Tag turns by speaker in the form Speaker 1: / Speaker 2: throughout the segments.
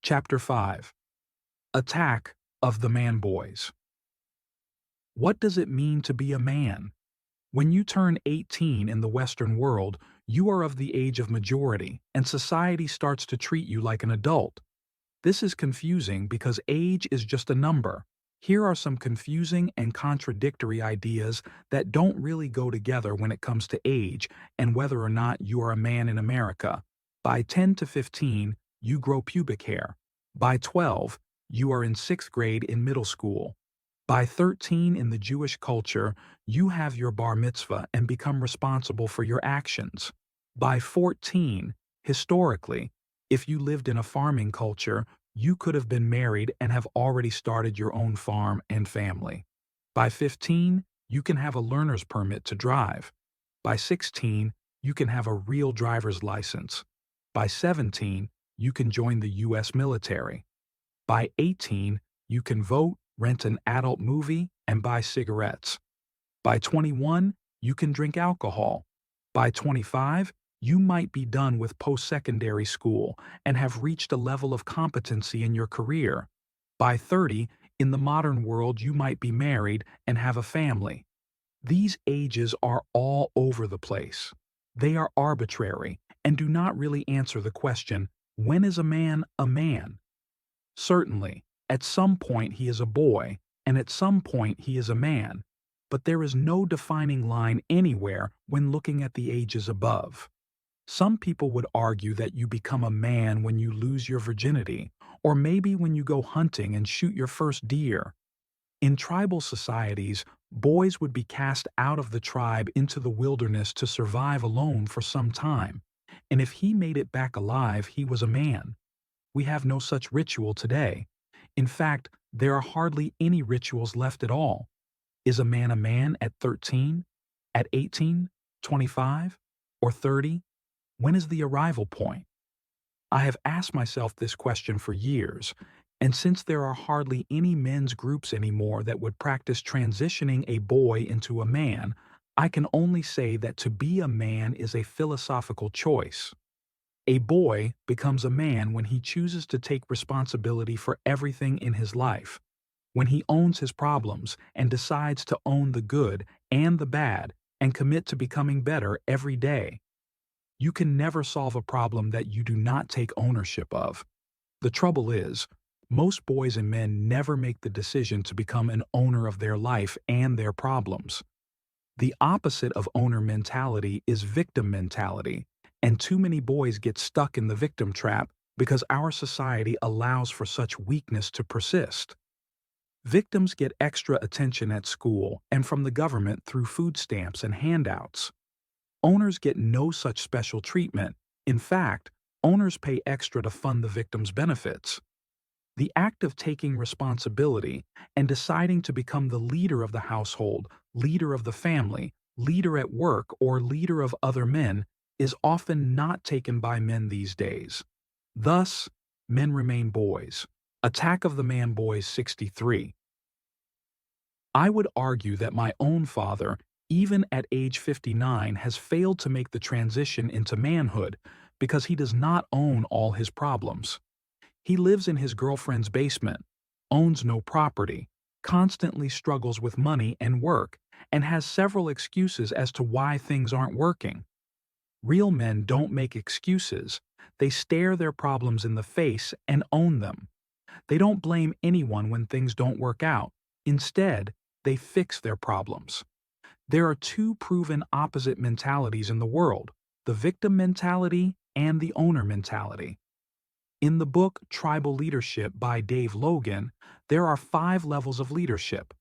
Speaker 1: Chapter 5. Attack of the Manboys. What does it mean to be a man? When you turn 18 in the Western world, you are of the age of majority, and society starts to treat you like an adult. This is confusing because age is just a number. Here are some confusing and contradictory ideas that don't really go together when it comes to age and whether or not you are a man in America. By 10 to 15, you grow pubic hair. By 12, you are in 6th grade in middle school. By 13 in the Jewish culture, you have your bar mitzvah and become responsible for your actions. By 14, historically, if you lived in a farming culture, you could have been married and have already started your own farm and family. By 15, you can have a learner's permit to drive. By 16, you can have a real driver's license. By 17, you can join the U.S. military. By 18, you can vote, rent an adult movie, and buy cigarettes. By 21, you can drink alcohol. By 25, you might be done with post-secondary school and have reached a level of competency in your career. By 30, in the modern world, you might be married and have a family. These ages are all over the place. They are arbitrary and do not really answer the question, when is a man a man? Certainly, at some point he is a boy, and at some point he is a man, but there is no defining line anywhere when looking at the ages above. Some people would argue that you become a man when you lose your virginity, or maybe when you go hunting and shoot your first deer. In tribal societies, boys would be cast out of the tribe into the wilderness to survive alone for some time, and if he made it back alive, he was a man. We have no such ritual today. In fact, there are hardly any rituals left at all. Is a man at 13, at 18, 25, or 30? When is the arrival point? I have asked myself this question for years, and since there are hardly any men's groups anymore that would practice transitioning a boy into a man, I can only say that to be a man is a philosophical choice. A boy becomes a man when he chooses to take responsibility for everything in his life, when he owns his problems and decides to own the good and the bad and commit to becoming better every day. You can never solve a problem that you do not take ownership of. The trouble is, most boys and men never make the decision to become an owner of their life and their problems. The opposite of owner mentality is victim mentality, and too many boys get stuck in the victim trap because our society allows for such weakness to persist. Victims get extra attention at school and from the government through food stamps and handouts. Owners get no such special treatment. In fact, owners pay extra to fund the victim's benefits. The act of taking responsibility and deciding to become the leader of the household, leader of the family, leader at work, or leader of other men is often not taken by men these days. Thus, men remain boys. Attack of the Manboys 63. I would argue that my own father, even at age 59, has failed to make the transition into manhood because he does not own all his problems. He lives in his girlfriend's basement, owns no property, constantly struggles with money and work, and has several excuses as to why things aren't working. Real men don't make excuses. They stare their problems in the face and own them. They don't blame anyone when things don't work out. Instead, they fix their problems. There are two proven opposite mentalities in the world, the victim mentality and the owner mentality. In the book Tribal Leadership by Dave Logan, there are 5 levels of leadership.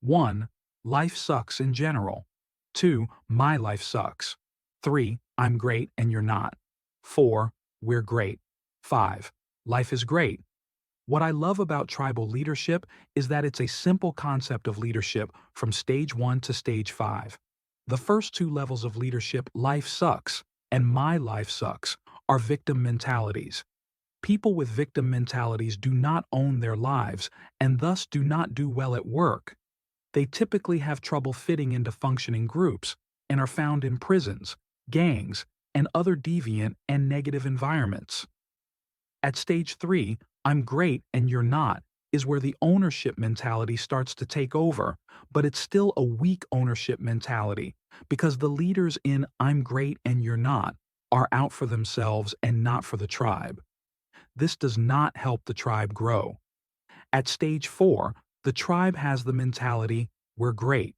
Speaker 1: 1. Life sucks in general. 2. My life sucks. 3. I'm great and you're not. 4. We're great. 5. Life is great. What I love about tribal leadership is that it's a simple concept of leadership from stage 1 to stage 5. The first 2 levels of leadership, life sucks and my life sucks, are victim mentalities. People with victim mentalities do not own their lives and thus do not do well at work. They typically have trouble fitting into functioning groups and are found in prisons, gangs, and other deviant and negative environments. At stage 3, I'm great and you're not is where the ownership mentality starts to take over, but it's still a weak ownership mentality because the leaders in I'm great and you're not are out for themselves and not for the tribe. This does not help the tribe grow. At stage 4, the tribe has the mentality, we're great.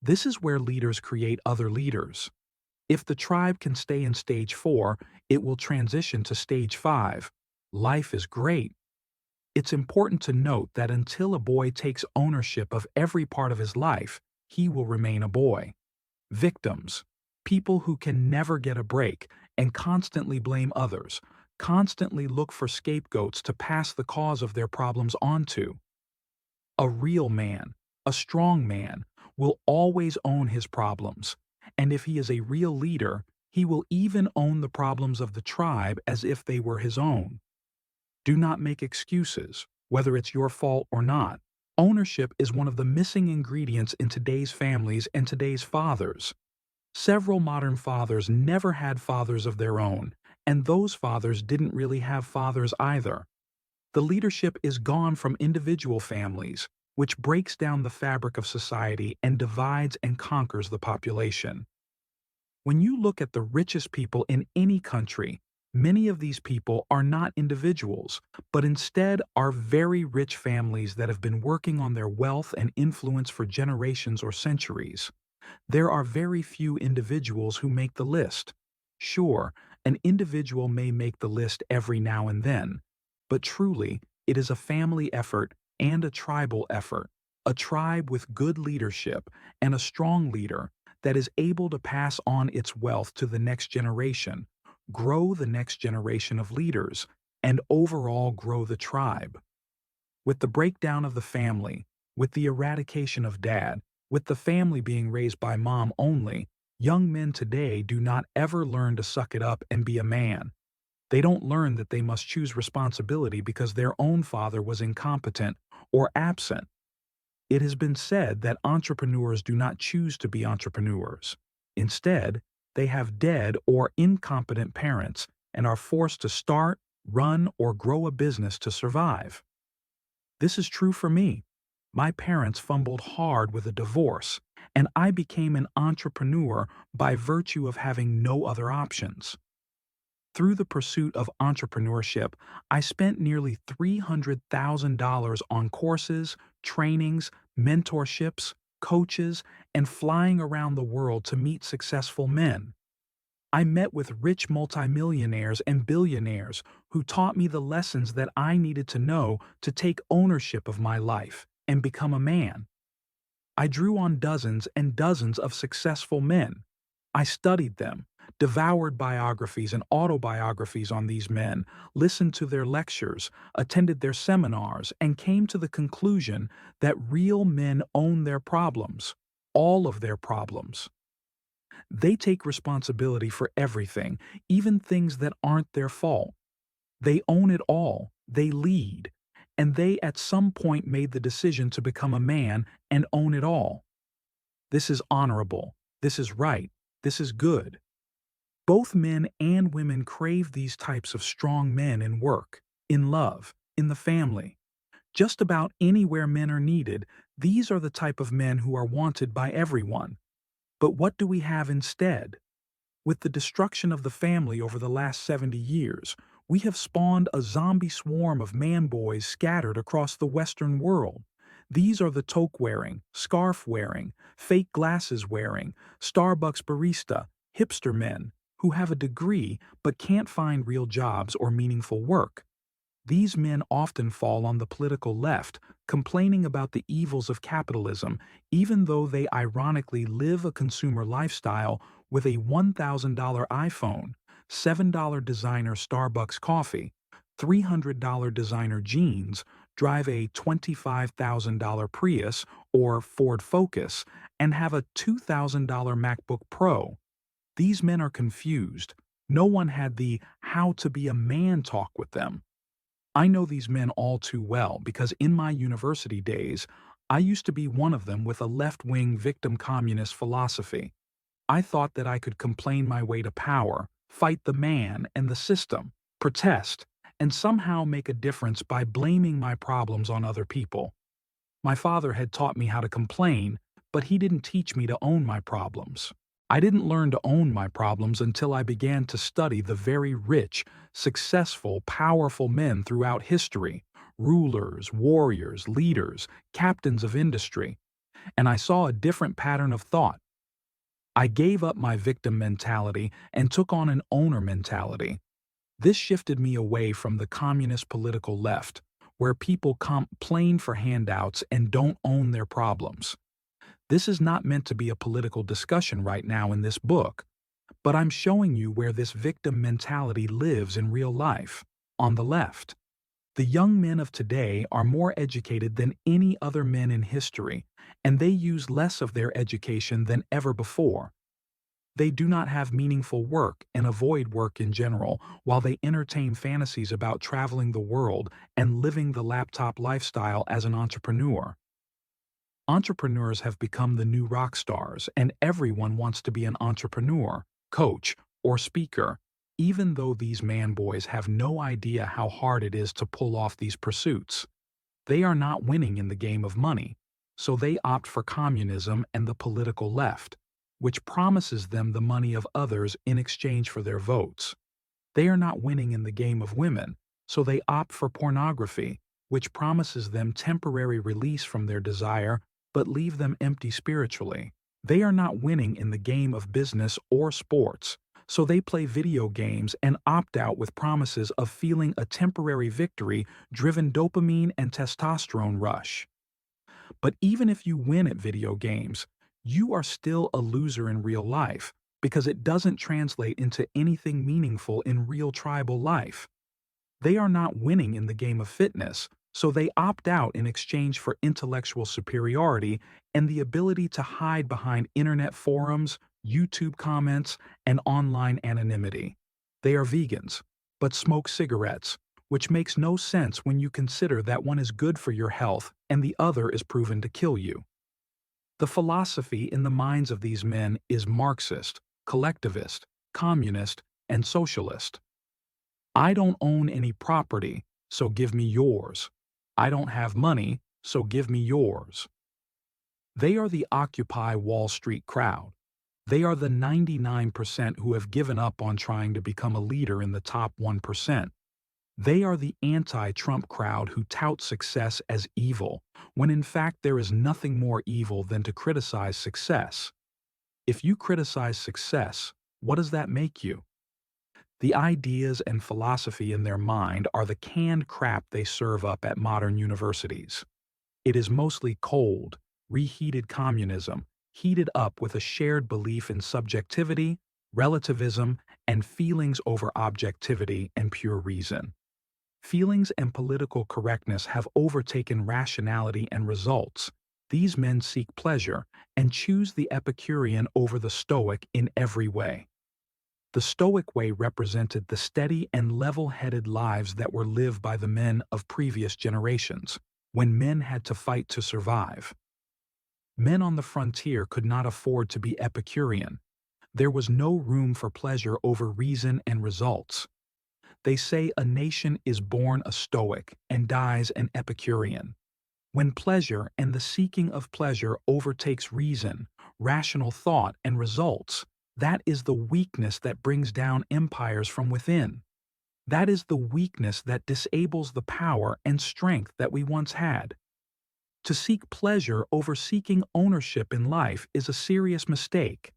Speaker 1: This is where leaders create other leaders. If the tribe can stay in stage 4, it will transition to stage 5. Life is great. It's important to note that until a boy takes ownership of every part of his life, he will remain a boy. Victims, people who can never get a break and constantly blame others, constantly look for scapegoats to pass the cause of their problems onto. A real man, a strong man, will always own his problems, and if he is a real leader, he will even own the problems of the tribe as if they were his own. Do not make excuses, whether it's your fault or not. Ownership is one of the missing ingredients in today's families and today's fathers. Several modern fathers never had fathers of their own, and those fathers didn't really have fathers either. The leadership is gone from individual families, which breaks down the fabric of society and divides and conquers the population. When you look at the richest people in any country, many of these people are not individuals, but instead are very rich families that have been working on their wealth and influence for generations or centuries. There are very few individuals who make the list. Sure, an individual may make the list every now and then, but truly, it is a family effort and a tribal effort, a tribe with good leadership and a strong leader that is able to pass on its wealth to the next generation, grow the next generation of leaders, and overall grow the tribe. With the breakdown of the family, with the eradication of dad, with the family being raised by mom only, young men today do not ever learn to suck it up and be a man. They don't learn that they must choose responsibility because their own father was incompetent or absent. It has been said that entrepreneurs do not choose to be entrepreneurs. Instead, they have dead or incompetent parents and are forced to start, run, or grow a business to survive. This is true for me. My parents fumbled hard with a divorce, and I became an entrepreneur by virtue of having no other options. Through the pursuit of entrepreneurship, I spent nearly $300,000 on courses, trainings, mentorships, coaches, and flying around the world to meet successful men. I met with rich multimillionaires and billionaires who taught me the lessons that I needed to know to take ownership of my life and become a man. I drew on dozens and dozens of successful men. I studied them, devoured biographies and autobiographies on these men, listened to their lectures, attended their seminars, and came to the conclusion that real men own their problems, all of their problems. They take responsibility for everything, even things that aren't their fault. They own it all, they lead, and they at some point made the decision to become a man and own it all. This is honorable, this is right, this is good. Both men and women crave these types of strong men in work, in love, in the family. Just about anywhere men are needed, these are the type of men who are wanted by everyone. But what do we have instead? With the destruction of the family over the last 70 years, we have spawned a zombie swarm of man-boys scattered across the Western world. These are the toque-wearing, scarf-wearing, fake glasses-wearing, Starbucks barista, hipster men who have a degree but can't find real jobs or meaningful work. These men often fall on the political left, complaining about the evils of capitalism, even though they ironically live a consumer lifestyle with a $1,000 iPhone, $7 designer Starbucks coffee, $300 designer jeans, drive a $25,000 Prius or Ford Focus, and have a $2,000 MacBook Pro. These men are confused. No one had the how to be a man talk with them. I know these men all too well because in my university days, I used to be one of them with a left-wing victim communist philosophy. I thought that I could complain my way to power, fight the man and the system, protest, and somehow make a difference by blaming my problems on other people. My father had taught me how to complain, but he didn't teach me to own my problems. I didn't learn to own my problems until I began to study the very rich, successful, powerful men throughout history, rulers, warriors, leaders, captains of industry, and I saw a different pattern of thought. I gave up my victim mentality and took on an owner mentality. This shifted me away from the communist political left, where people complain for handouts and don't own their problems. This is not meant to be a political discussion right now in this book, but I'm showing you where this victim mentality lives in real life, on the left. The young men of today are more educated than any other men in history, and they use less of their education than ever before. They do not have meaningful work and avoid work in general, while they entertain fantasies about traveling the world and living the laptop lifestyle as an entrepreneur. Entrepreneurs have become the new rock stars, and everyone wants to be an entrepreneur, coach, or speaker, even though these man boys have no idea how hard it is to pull off these pursuits. They are not winning in the game of money, so they opt for communism and the political left, which promises them the money of others in exchange for their votes. They are not winning in the game of women, so they opt for pornography, which promises them temporary release from their desire but leave them empty spiritually. They are not winning in the game of business or sports, so they play video games and opt out with promises of feeling a temporary victory-driven dopamine and testosterone rush. But even if you win at video games, you are still a loser in real life because it doesn't translate into anything meaningful in real tribal life. They are not winning in the game of fitness, so they opt out in exchange for intellectual superiority and the ability to hide behind internet forums, YouTube comments, and online anonymity. They are vegans, but smoke cigarettes, which makes no sense when you consider that one is good for your health and the other is proven to kill you. The philosophy in the minds of these men is Marxist, collectivist, communist, and socialist. I don't own any property, so give me yours. I don't have money, so give me yours. They are the Occupy Wall Street crowd. They are the 99% who have given up on trying to become a leader in the top 1%. They are the anti-Trump crowd who tout success as evil, when in fact there is nothing more evil than to criticize success. If you criticize success, what does that make you? The ideas and philosophy in their mind are the canned crap they serve up at modern universities. It is mostly cold, reheated communism, heated up with a shared belief in subjectivity, relativism, and feelings over objectivity and pure reason. Feelings and political correctness have overtaken rationality and results. These men seek pleasure and choose the Epicurean over the Stoic in every way. The Stoic way represented the steady and level-headed lives that were lived by the men of previous generations, when men had to fight to survive. Men on the frontier could not afford to be Epicurean. There was no room for pleasure over reason and results. They say a nation is born a Stoic and dies an Epicurean. When pleasure and the seeking of pleasure overtakes reason, rational thought, and results, that is the weakness that brings down empires from within. That is the weakness that disables the power and strength that we once had. To seek pleasure over seeking ownership in life is a serious mistake,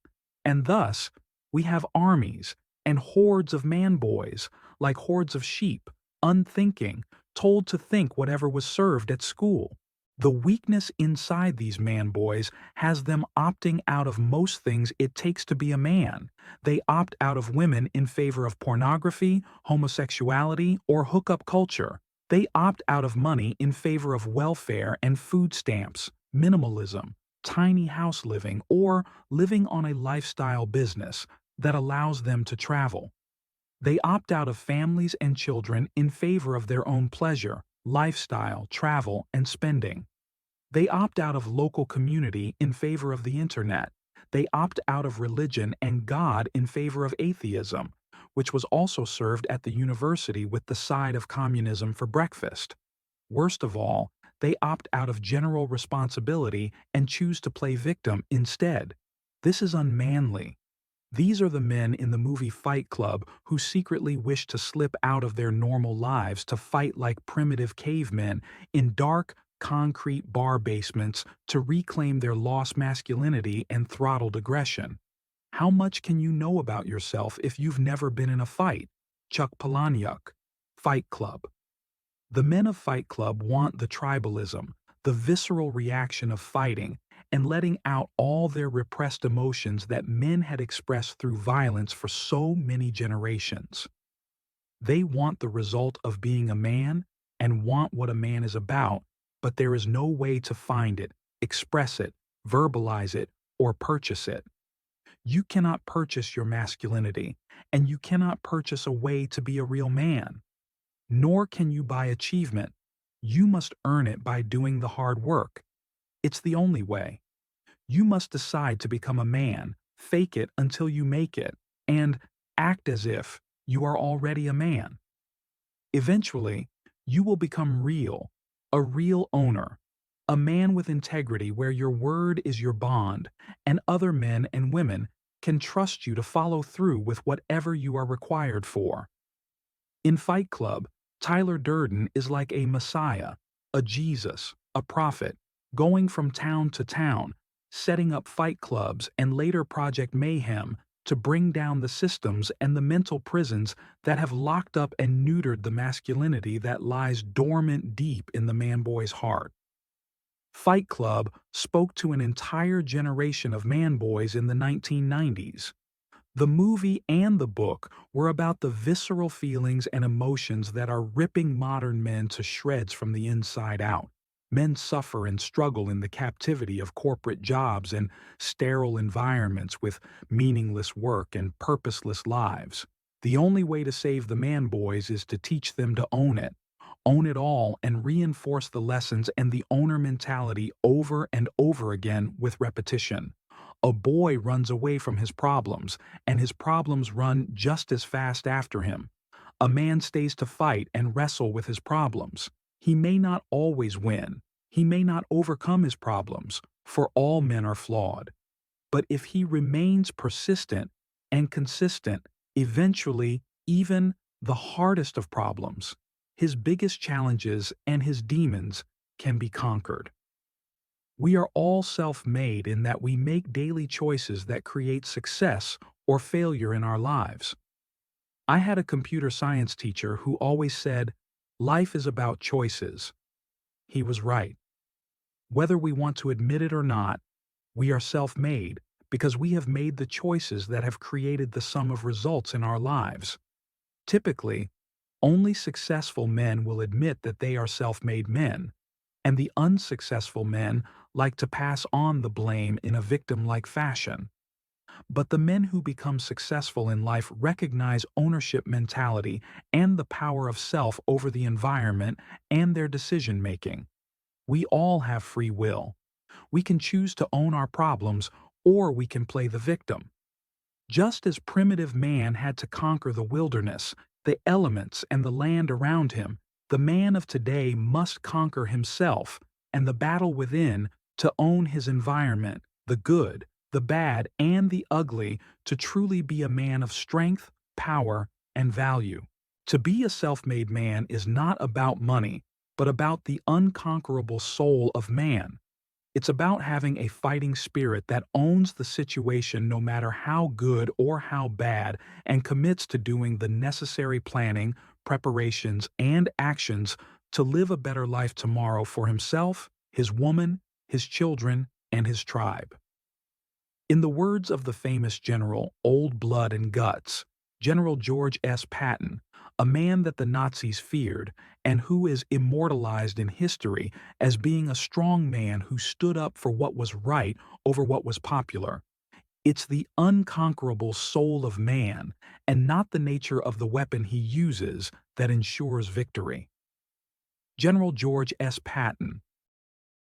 Speaker 1: and thus we have armies and hordes of man-boys, like hordes of sheep, unthinking, told to think whatever was served at school. The weakness inside these man-boys has them opting out of most things it takes to be a man. They opt out of women in favor of pornography, homosexuality, or hookup culture. They opt out of money in favor of welfare and food stamps, minimalism, tiny house living, or living on a lifestyle business that allows them to travel. They opt out of families and children in favor of their own pleasure, lifestyle, travel, and spending. They opt out of local community in favor of the internet. They opt out of religion and God in favor of atheism, which was also served at the university with the side of communism for breakfast. Worst of all, they opt out of general responsibility and choose to play victim instead. This is unmanly. These are the men in the movie Fight Club who secretly wish to slip out of their normal lives to fight like primitive cavemen in dark, concrete bar basements to reclaim their lost masculinity and throttled aggression. How much can you know about yourself if you've never been in a fight? Chuck Palahniuk, Fight Club. The men of Fight Club want the tribalism, the visceral reaction of fighting, and letting out all their repressed emotions that men had expressed through violence for so many generations. They want the result of being a man and want what a man is about, but there is no way to find it, express it, verbalize it, or purchase it. You cannot purchase your masculinity, and you cannot purchase a way to be a real man. Nor can you buy achievement. You must earn it by doing the hard work. It's the only way. You must decide to become a man, fake it until you make it, and act as if you are already a man. Eventually, you will become real, a real owner, a man with integrity where your word is your bond, and other men and women can trust you to follow through with whatever you are required for. In Fight Club, Tyler Durden is like a messiah, a Jesus, a prophet, going from town to town, setting up fight clubs and later Project Mayhem to bring down the systems and the mental prisons that have locked up and neutered the masculinity that lies dormant deep in the manboy's heart. Fight Club spoke to an entire generation of manboys in the 1990s. The movie and the book were about the visceral feelings and emotions that are ripping modern men to shreds from the inside out. Men suffer and struggle in the captivity of corporate jobs and sterile environments with meaningless work and purposeless lives. The only way to save the manboys is to teach them to own it all, and reinforce the lessons and the owner mentality over and over again with repetition. A boy runs away from his problems, and his problems run just as fast after him. A man stays to fight and wrestle with his problems. He may not always win. He may not overcome his problems, for all men are flawed. But if he remains persistent and consistent, eventually, even the hardest of problems, his biggest challenges and his demons can be conquered. We are all self-made in that we make daily choices that create success or failure in our lives. I had a computer science teacher who always said, "Life is about choices." He was right. Whether we want to admit it or not, we are self-made because we have made the choices that have created the sum of results in our lives. Typically, only successful men will admit that they are self-made men, and the unsuccessful men like to pass on the blame in a victim-like fashion. But the men who become successful in life recognize ownership mentality and the power of self over the environment and their decision-making. We all have free will. We can choose to own our problems, or we can play the victim. Just as primitive man had to conquer the wilderness, the elements, and the land around him, the man of today must conquer himself and the battle within to own his environment, the good, the bad, and the ugly, to truly be a man of strength, power, and value. To be a self-made man is not about money, but about the unconquerable soul of man. It's about having a fighting spirit that owns the situation no matter how good or how bad, and commits to doing the necessary planning, preparations, and actions to live a better life tomorrow for himself, his woman, his children, and his tribe. In the words of the famous general, Old Blood and Guts, General George S. Patton, a man that the Nazis feared and who is immortalized in history as being a strong man who stood up for what was right over what was popular. It's the unconquerable soul of man, and not the nature of the weapon he uses, that ensures victory. General George S. Patton,